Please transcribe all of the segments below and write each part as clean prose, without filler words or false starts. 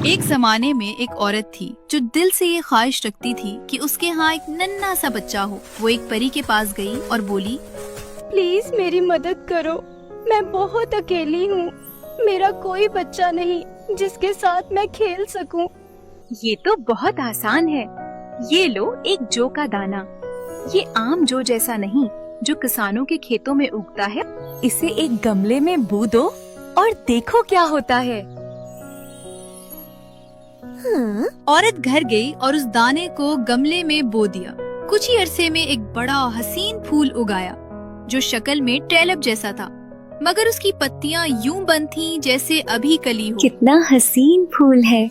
एक जमाने में एक औरत थी जो दिल से ये ख्वाहिश रखती थी कि उसके यहाँ एक नन्हा सा बच्चा हो। वो एक परी के पास गई और बोली, प्लीज मेरी मदद करो, मैं बहुत अकेली हूँ, मेरा कोई बच्चा नहीं जिसके साथ मैं खेल सकूं। ये तो बहुत आसान है, ये लो एक जौ का दाना। ये आम जौ जैसा नहीं जो किसानों के खेतों में उगता है। इसे एक गमले में बो दो और देखो क्या होता है। औरत घर गई और उस दाने को गमले में बो दिया। कुछ ही अरसे में एक बड़ा हसीन फूल उगाया जो शक्ल में ट्यूलिप जैसा था, मगर उसकी पत्तियां यूं बंद थीं जैसे अभी कली हो। कितना हसीन फूल है।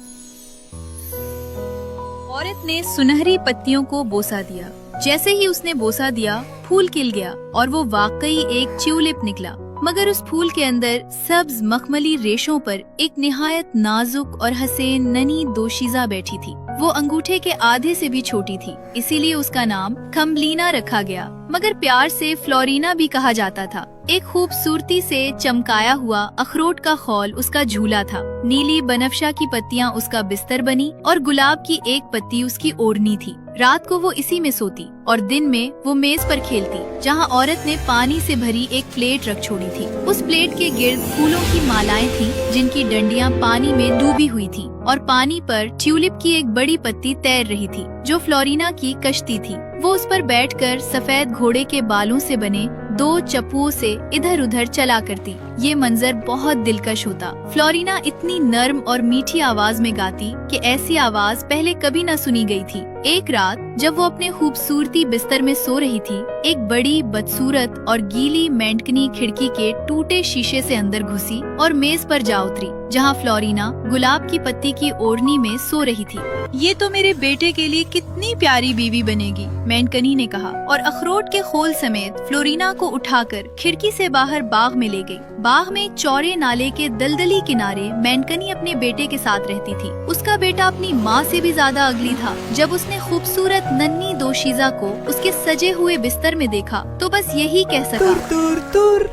औरत ने सुनहरी पत्तियों को बोसा दिया। जैसे ही उसने बोसा दिया, फूल खिल गया और वो वाकई एक ट्यूलिप निकला। मगर उस फूल के अंदर सब्ज मखमली रेशों पर एक निहायत नाजुक और हसीन नन्ही दोशीजा बैठी थी। वो अंगूठे के आधे से भी छोटी थी, इसीलिए उसका नाम थम्बलीना रखा गया, मगर प्यार से फ्लोरीना भी कहा जाता था। एक खूबसूरती से चमकाया हुआ अखरोट का खौल उसका झूला था। नीली बनफशा की पत्तियां उसका बिस्तर बनी और गुलाब की एक पत्ती उसकी ओढ़नी थी। रात को वो इसी में सोती और दिन में वो मेज पर खेलती, जहाँ औरत ने पानी से भरी एक प्लेट रख छोड़ी थी। उस प्लेट के गिर्द फूलों की मालाएं थीं, जिनकी डंडियां पानी में डूबी हुई थीं, और पानी पर ट्यूलिप की एक बड़ी पत्ती तैर रही थी जो फ्लोरीना की कश्ती थी। वो उस पर बैठकर सफेद घोड़े के बालों से बने 2 चप्पुओं से इधर उधर चला करती। ये मंजर बहुत दिलकश होता। फ्लोरीना इतनी नर्म और मीठी आवाज में गाती कि ऐसी आवाज पहले कभी न सुनी गई थी। एक रात जब वो अपने खूबसूरती बिस्तर में सो रही थी, एक बड़ी बदसूरत और गीली मेंढकनी खिड़की के टूटे शीशे से अंदर घुसी और मेज पर जा उतरी, जहाँ फ्लोरीना गुलाब की पत्ती की ओढ़नी में सो रही थी। ये तो मेरे बेटे के लिए कितनी प्यारी बीवी बनेगी, मेंढकनी ने कहा, और अखरोट के खोल समेत फ्लोरीना को उठाकर खिड़की से बाहर बाग में ले गई। बाग में चौड़े नाले के दलदली किनारे मेंढकनी अपने बेटे के साथ रहती थी। उसका बेटा अपनी माँ से भी ज्यादा अगली था। जब उसने खूबसूरत नन्ही दोशीजा को उसके सजे हुए बिस्तर में देखा तो बस यही कह सका, तुर तुर।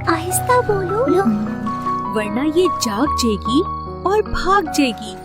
आहिस्ता बोलो। वरना ये जाग जाएगी और भाग जाएगी।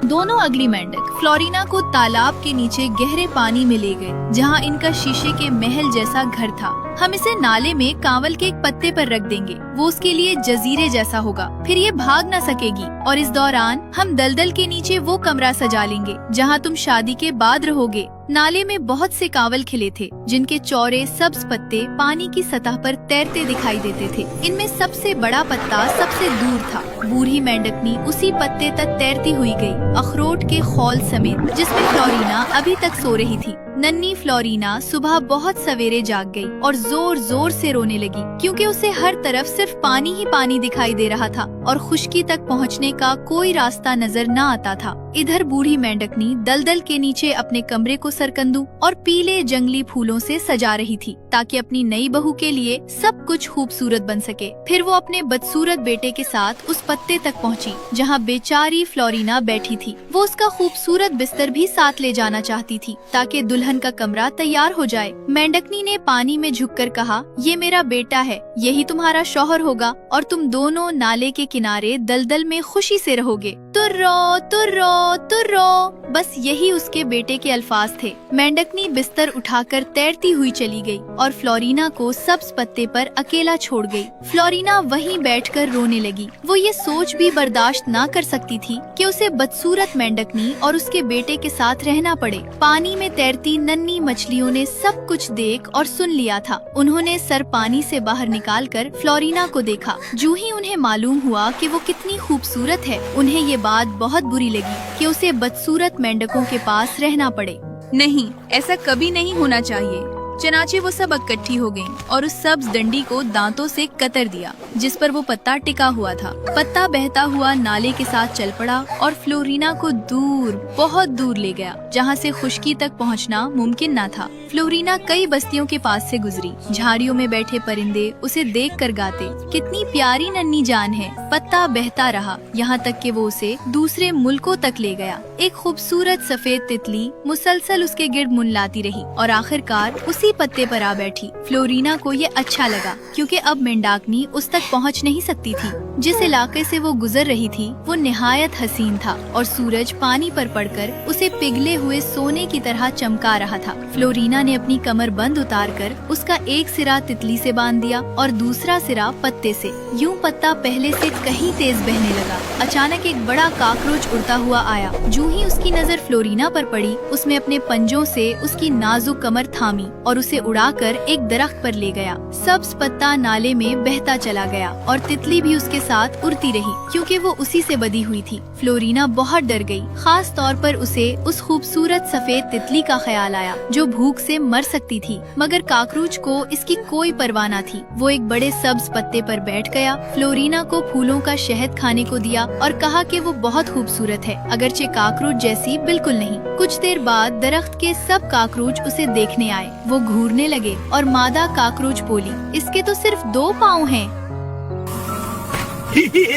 दोनों अगली मेंढक फ्लोरीना को तालाब के नीचे गहरे पानी में ले गए, जहाँ इनका शीशे के महल जैसा घर था। हम इसे नाले में कांवल के एक पत्ते पर रख देंगे, वो उसके लिए जजीरे जैसा होगा, फिर ये भाग न सकेगी। और इस दौरान हम दलदल के नीचे वो कमरा सजा लेंगे जहाँ तुम शादी के बाद रहोगे। नाले में बहुत से कांवल खिले थे, जिनके चौड़े सब्ज पत्ते पानी की सतह पर तैरते दिखाई देते थे। इनमें सबसे बड़ा पत्ता सबसे दूर था। बूढ़ी मेंढकनी उसी पत्ते तक तैरती हुई गई, अखरोट के खौल समेत, जिसमें फ्लोरीना अभी तक सो रही थी। नन्ही फ्लोरीना सुबह बहुत सवेरे जाग गई और जोर जोर से रोने लगी, क्योंकि उसे हर तरफ सिर्फ पानी ही पानी दिखाई दे रहा था और खुश्की तक पहुंचने का कोई रास्ता नजर न आता था। इधर बूढ़ी मेंढकनी दलदल के नीचे अपने कमरे को सरकंदू और पीले जंगली फूलों से सजा रही थी, ताकि अपनी नई बहू के लिए सब कुछ खूबसूरत बन सके। फिर वो अपने बदसूरत बेटे के साथ उस पत्ते तक पहुंची जहां बेचारी फ्लोरीना बैठी थी। वो उसका खूबसूरत बिस्तर भी साथ ले जाना चाहती थी, ताकि दुल्हन का कमरा तैयार हो जाए। मेंढकनी ने पानी में झुककर कहा, ये मेरा बेटा है, यही तुम्हारा शौहर होगा और तुम दोनों नाले के किनारे दलदल में खुशी से रहोगे। तुर्रो तुर्रो तुर्रो, बस यही उसके बेटे के अल्फाज थे। मेंढकनी बिस्तर उठाकर तैरती हुई चली गई और फ्लोरीना को सब्ज पत्ते पर अकेला छोड़ गई। फ्लोरीना वहीं बैठकर रोने लगी। वो ये सोच भी बर्दाश्त ना कर सकती थी कि उसे बदसूरत मेंढकनी और उसके बेटे के साथ रहना पड़े। पानी में तैरती नन्ही मछलियों ने सब कुछ देख और सुन लिया था। उन्होंने सर पानी से बाहर निकालकर फ्लोरीना को देखा। जो ही उन्हें मालूम हुआ कि वो कितनी खूबसूरत है, उन्हें ये बात बहुत बुरी लगी कि उसे बदसूरत मेंढकों के पास रहना पड़े। नहीं, ऐसा कभी नहीं होना चाहिए। चनाचे वो सब इकट्ठी हो गईं और उस सब्ज डंडी को दांतों से कतर दिया जिस पर वो पत्ता टिका हुआ था। पत्ता बहता हुआ नाले के साथ चल पड़ा और फ्लोरीना को दूर, बहुत दूर ले गया, जहाँ से खुश्की तक पहुँचना मुमकिन न था। फ्लोरिना कई बस्तियों के पास से गुजरी। झाड़ियों में बैठे परिंदे उसे देखकर गाते, कितनी प्यारी नन्ही जान है। पत्ता बहता रहा, यहाँ तक कि वो उसे दूसरे मुल्कों तक ले गया। एक खूबसूरत सफेद तितली मुसलसल उसके गिर्द मुनलाती रही और आखिरकार उसी पत्ते पर आ बैठी। फ्लोरिना को ये अच्छा लगा, क्योंकि अब मेंढाकनी उस तक पहुँच नहीं सकती थी। जिस इलाके से वो गुजर रही थी वो निहायत हसीन था और सूरज पानी पर पड़कर उसे पिघले हुए सोने की तरह चमका रहा था। फ्लोरिना ने अपनी कमर बंद उतारकर उसका एक सिरा तितली से बांध दिया और दूसरा सिरा पत्ते से। यूं पत्ता पहले से कहीं तेज बहने लगा। अचानक एक बड़ा काकरोच उड़ता हुआ आया। जो ही उसकी नजर फ्लोरिना पर पड़ी, उसने अपने पंजों से उसकी नाजुक कमर थामी और उसे उड़ाकर एक दरख्त पर ले गया। सब्ज पत्ता नाले में बहता चला गया और तितली भी उसके साथ उड़ती रही, क्योंकि वो उसी से बधी हुई थी। फ्लोरिना बहुत डर गई। खास तौर पर उसे उस खूबसूरत सफेद तितली का ख्याल आया जो भूख से मर सकती थी, मगर काकरोच को इसकी कोई परवाह न थी। वो एक बड़े सब्ज पत्ते पर बैठ गया, फ्लोरिना को फूलों का शहद खाने को दिया और कहा कि वो बहुत खूबसूरत है, अगरचे काकरोच जैसी बिल्कुल नहीं। कुछ देर बाद दरख्त के सब काकरोच उसे देखने आए। वो घूरने लगे और मादा काकरोच बोली, इसके तो सिर्फ 2 पाँव हैं।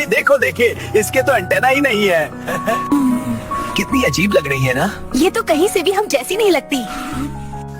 देखो देखिए, इसके तो एंटेना ही नहीं है। कितनी अजीब लग रही है ना? ये तो कहीं से भी हम जैसी नहीं लगती।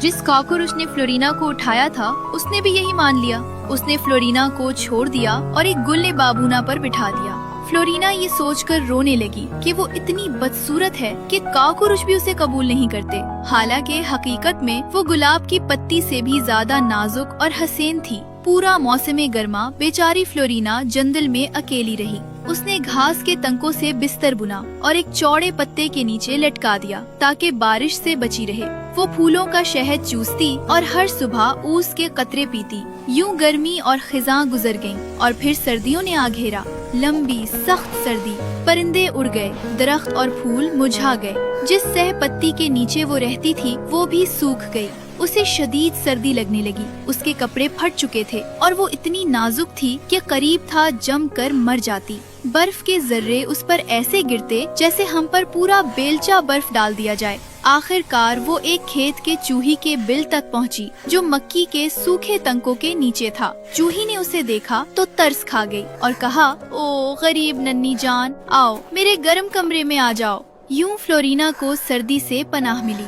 जिस काकरोच ने फ्लोरिना को उठाया था उसने भी यही मान लिया। उसने फ्लोरिना को छोड़ दिया और एक गुल्ले बाबूना पर बिठा दिया। फ्लोरिना ये सोचकर रोने लगी कि वो इतनी बदसूरत है कि काकरोच भी उसे कबूल नहीं करते। हालांकि हकीकत में वो गुलाब की पत्ती से भी ज्यादा नाजुक और हसीन थी। पूरा मौसम गर्मा बेचारी फ्लोरिना जंगल में अकेली रही। उसने घास के तंकों से बिस्तर बुना और एक चौड़े पत्ते के नीचे लटका दिया ताकि बारिश से बची रहे। वो फूलों का शहद चूसती और हर सुबह ऊस के कतरे पीती। यूं गर्मी और खिजां गुजर गईं और फिर सर्दियों ने आ घेरा। लंबी सख्त सर्दी। परिंदे उड़ गए, दरख्त और फूल मुरझा गए। जिस सह पत्ती के नीचे वो रहती थी वो भी सूख गई। उसे शदीद सर्दी लगने लगी। उसके कपड़े फट चुके थे और वो इतनी नाजुक थी कि करीब था जम कर मर जाती। बर्फ के जर्रे उस पर ऐसे गिरते जैसे हम पर पूरा बेलचा बर्फ डाल दिया जाए। आखिरकार वो एक खेत के चूही के बिल तक पहुंची जो मक्की के सूखे तंकों के नीचे था। चूही ने उसे देखा तो तरस खा गई और कहा, ओ गरीब नन्ही जान, आओ मेरे गर्म कमरे में आ जाओ। यूं फ्लोरिना को सर्दी से पनाह मिली।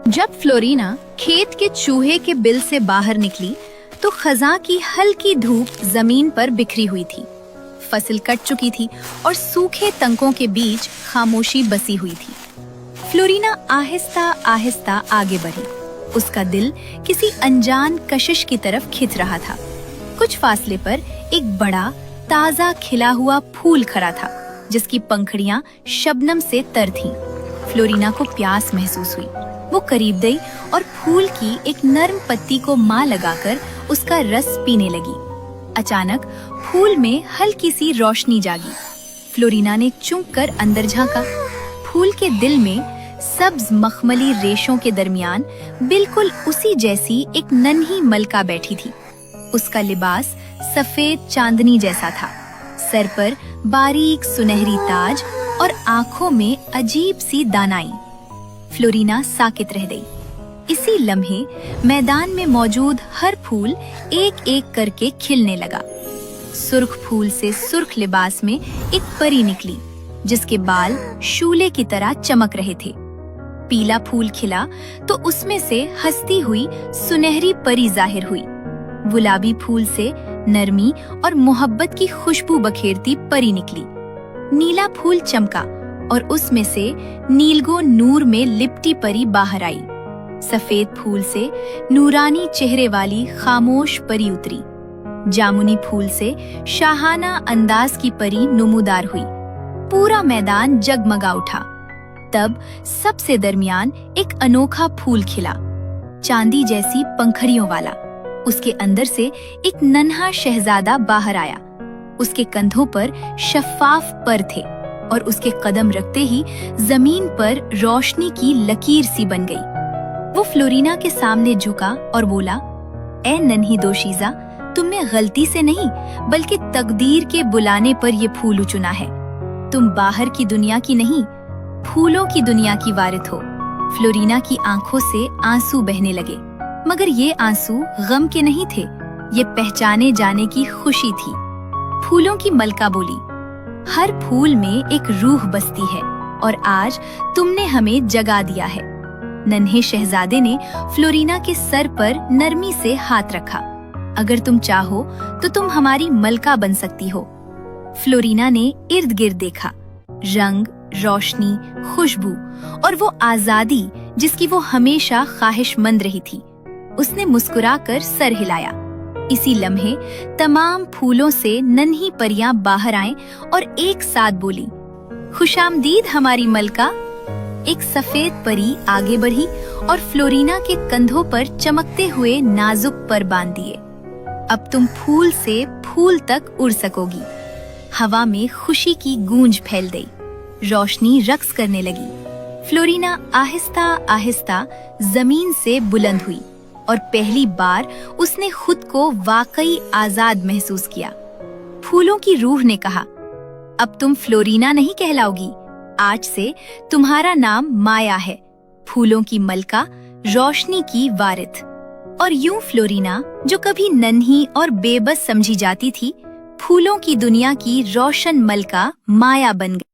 जब फ्लोरिना खेत के चूहे के बिल से बाहर निकली तो खज़ां की हल्की धूप जमीन पर बिखरी हुई थी। फसल कट चुकी थी और सूखे तंकों के बीच खामोशी बसी हुई थी। फ्लोरिना आहिस्ता आहिस्ता आगे बढ़ी। उसका दिल किसी अनजान कशिश की तरफ खिंच रहा था। कुछ फासले पर एक बड़ा ताजा खिला हुआ फूल खड़ा था जिसकी पंखुड़ियां शबनम से तर थीं। फ्लोरिना को प्यास महसूस हुई। वो करीब गई और फूल की एक नर्म पत्ती को मां लगाकर उसका रस पीने लगी। अचानक फूल में हल्की सी रोशनी जागी। फ्लोरिना ने चौंक कर अंदर झांका। फूल के दिल में सब्ज मखमली रेशों के दरमियान बिल्कुल उसी जैसी एक नन्ही मलका बैठी थी। उसका लिबास सफेद चांदनी जैसा था। सर पर बारीक सुनहरी ताज और आंखों में अजीब सी दानाई। फ्लोरिना साकित रह गई। इसी लम्हे मैदान में मौजूद हर फूल एक एक करके खिलने लगा। सुर्ख फूल से सुर्ख लिबास में एक परी निकली जिसके बाल शूले की तरह चमक रहे थे। पीला फूल खिला तो उसमें से हंसती हुई सुनहरी परी जाहिर हुई। गुलाबी फूल से नरमी और मोहब्बत की खुशबू बखेरती परी निकली। नीला फूल चमका और उसमें से नीलगो नूर में लिपटी परी बाहर आई। सफेद फूल से नूरानी चेहरे वाली खामोश परी उतरी। जामुनी फूल से शाहाना अंदाज की परी नुमूदार हुई। पूरा मैदान जगमगा उठा। तब सबसे दरमियान एक अनोखा फूल खिला, चांदी जैसी पंखड़ियों वाला। उसके अंदर से एक नन्हा शहजादा बाहर आया। उसके कंधों पर शफाफ पर थे और उसके कदम रखते ही जमीन पर रोशनी की लकीर सी बन गई। वो फ्लोरिना के सामने झुका और बोला, ए नन्ही दोशीजा, तुमने गलती से नहीं बल्कि तकदीर के बुलाने पर ये फूल चुना है। तुम बाहर की दुनिया की नहीं, फूलों की दुनिया की वारिस हो। फ्लोरीना की आंखों से आंसू बहने लगे, मगर ये आंसू गम के नहीं थे, ये पहचाने जाने की खुशी थी। फूलों की मलका बोली, हर फूल में एक रूह बसती है और आज तुमने हमें जगा दिया है। नन्हे शहजादे ने फ्लोरीना के सर पर नरमी से हाथ रखा। अगर तुम चाहो तो तुम हमारी मलका बन सकती हो। फ्लोरीना ने इर्द गिर्द देखा, रंग, रोशनी, खुशबू और वो आजादी जिसकी वो हमेशा ख्वाहिशमंद रही थी। उसने मुस्कुराकर सर हिलाया। इसी लम्हे तमाम फूलों से नन्ही परियां बाहर आईं और एक साथ बोली, खुशामदीद हमारी मलका। एक सफेद परी आगे बढ़ी और फ्लोरीना के कंधों पर चमकते हुए नाजुक पर बांध दिए। अब तुम फूल से फूल तक उड़ सकोगी। हवा में खुशी की गूंज फैल गई, रोशनी रक्स करने लगी। फ्लोरीना आहिस्ता आहिस्ता जमीन से बुलंद हुई और पहली बार उसने खुद को वाकई आजाद महसूस किया। फूलों की रूह ने कहा, अब तुम फ्लोरीना नहीं कहलाओगी, आज से तुम्हारा नाम माया है, फूलों की मलका, रोशनी की वारिथ। और यूं फ्लोरीना, जो कभी नन्ही और बेबस समझी जाती थी, फूलों की दुनिया की रोशन मलका माया बन गई।